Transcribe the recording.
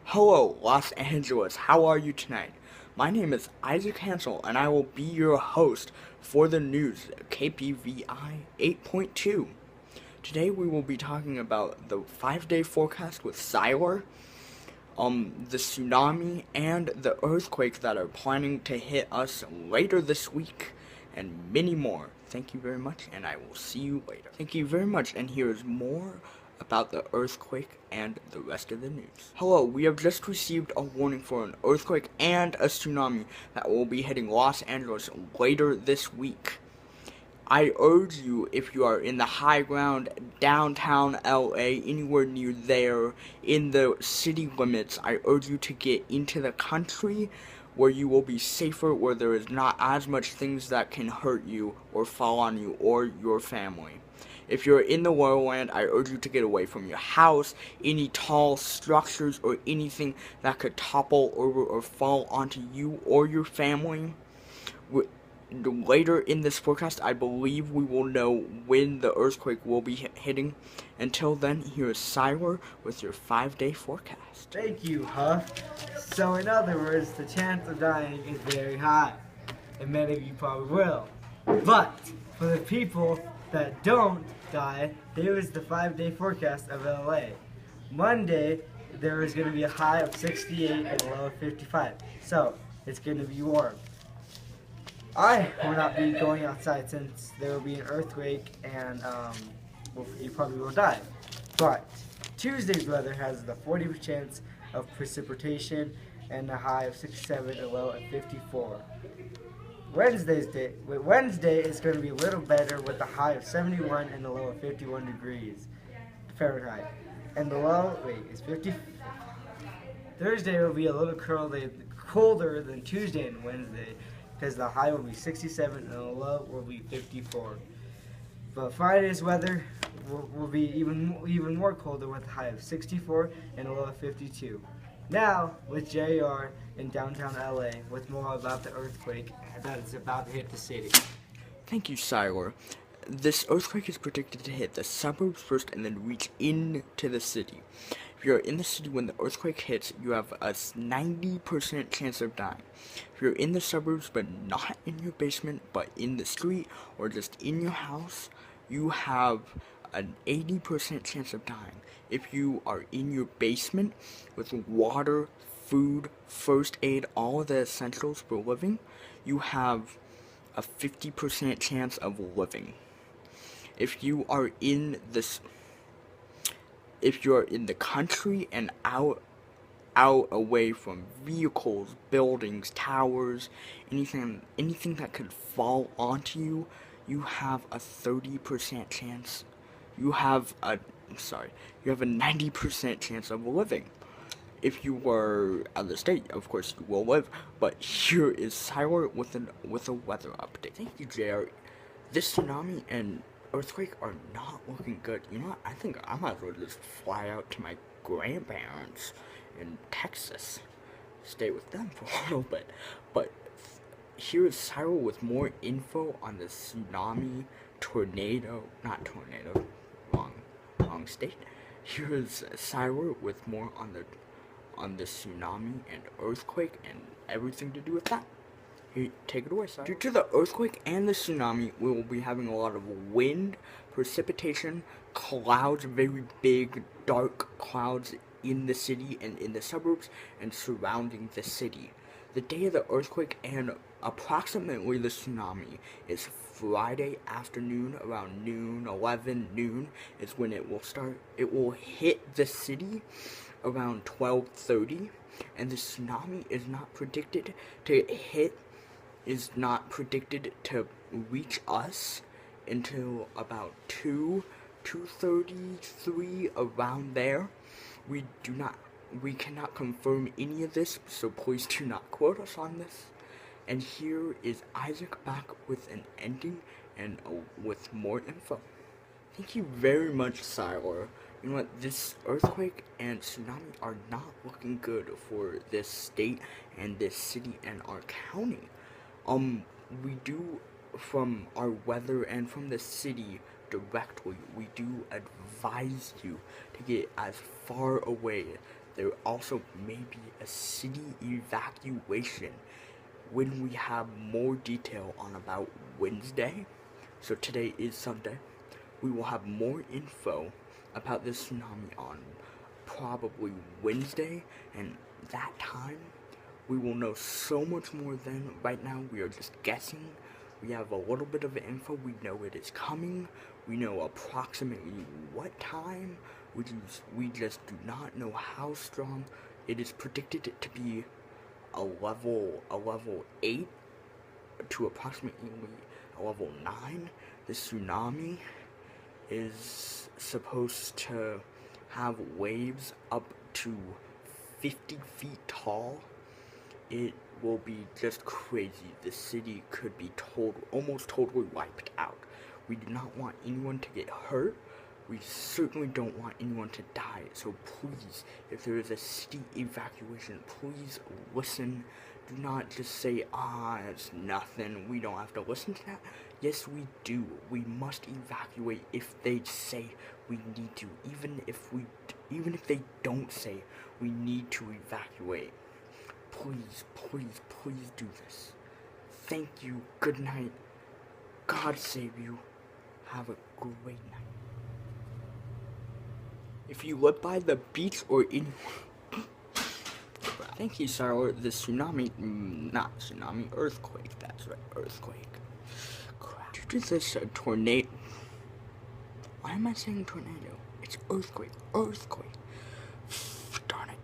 Hello, Los Angeles. How are you tonight? My name is Isaac Hansel, and I will be your host for the news, KPVI 8.2. Today we will be talking about the 5-day forecast with Siler, the tsunami, and the earthquakes that are planning to hit us later this week, and many more. Thank you very much, and I will see you later. Thank you very much, and here is more about the earthquake and the rest of the news. Hello, we have just received a warning for an earthquake and a tsunami that will be hitting Los Angeles later this week. I urge you, if you are in the high ground, downtown LA, anywhere near there, in the city limits, I urge you to get into the country where you will be safer, where there is not as much things that can hurt you or fall on you or your family. If you're in the lowland, I urge you to get away from your house, any tall structures, or anything that could topple over or fall onto you or your family. Later in this forecast, I believe we will know when the earthquake will be hitting. Until then, here is Siler with your 5-day forecast. Thank you, Huff. So, in other words, the chance of dying is very high, and many of you probably will. But for the people that don't die, here is the 5-day forecast of LA. Monday, there is going to be a high of 68 and a low of 55. So, it's going to be warm. I will not be going outside since there will be an earthquake and you probably will die. But Tuesday's weather has the 40% chance of precipitation and a high of 67 and a low of 54. Wednesday is going to be a little better with a high of 71 and a low of 51 degrees Fahrenheit. And the low, is 50. Thursday will be a little colder than Tuesday and Wednesday, because the high will be 67 and the low will be 54. But Friday's weather will be even more colder with a high of 64 and a low of 52. Now, with JR in downtown LA with more about the earthquake that is about to hit the city. Thank you, Siler. This earthquake is predicted to hit the suburbs first and then reach into the city. If you're in the city when the earthquake hits, you have a 90% chance of dying. If you're in the suburbs but not in your basement but in the street or just in your house, you have an 80% chance of dying. If you are in your basement with water, food, first aid, all of the essentials for living, you have a 50% chance of living. If you are in the country and out away from vehicles, buildings, towers, anything that could fall onto you, you have a 30% chance. You have a 90% chance of living. If you were out of the state, of course you will live. But here is Siler with a weather update. Thank you, JR. This tsunami and earthquake are not looking good. You know what? I think I might as well just fly out to my grandparents in Texas, stay with them for a little bit. But here is Cyril with more info on the tsunami, not tornado, wrong state. Here is Cyril with more on the tsunami and earthquake and everything to do with that. Here, take it away, Cyril. Due to the earthquake and the tsunami, we will be having a lot of wind, precipitation, clouds, very big, dark clouds in the city and in the suburbs and surrounding the city. The day of the earthquake and approximately the tsunami is Friday afternoon around noon, 11 noon is when it will start. It will hit the city around 12:30, and the tsunami is not predicted to reach us until about 2:33 around there. We cannot confirm any of this, so please do not quote us on this. And here is Isaac back with an ending and with more info. Thank you very much, Siler. You know what, this earthquake and tsunami are not looking good for this state and this city and our county. We do, from our weather and from the city directly, we do advise you to get as far away There also may be a city evacuation when we have more detail on about Wednesday. So today is Sunday. We will have more info about the tsunami on probably Wednesday, and that time we will know so much more then. Right now we are just guessing. We have a little bit of info. We know it is coming. We know approximately what time. We just do not know how strong. It is predicted to be a level 8 to approximately a level 9. The tsunami is supposed to have waves up to 50 feet tall. It will be just crazy. The city could be almost totally wiped out. We do not want anyone to get hurt. We certainly don't want anyone to die. So please, if there is a city evacuation, please listen. Do not just say, it's nothing. We don't have to listen to that. Yes, we do. We must evacuate if they say we need to. Even if they don't say we need to evacuate. Please, please, please do this. Thank you. Good night. God save you. Have a great night. If you live by the beach or in... Thank you, Sarah. The tsunami... Not tsunami. Earthquake. That's right. Earthquake. Crap. Due to this tornado... Why am I saying tornado? It's earthquake. Earthquake.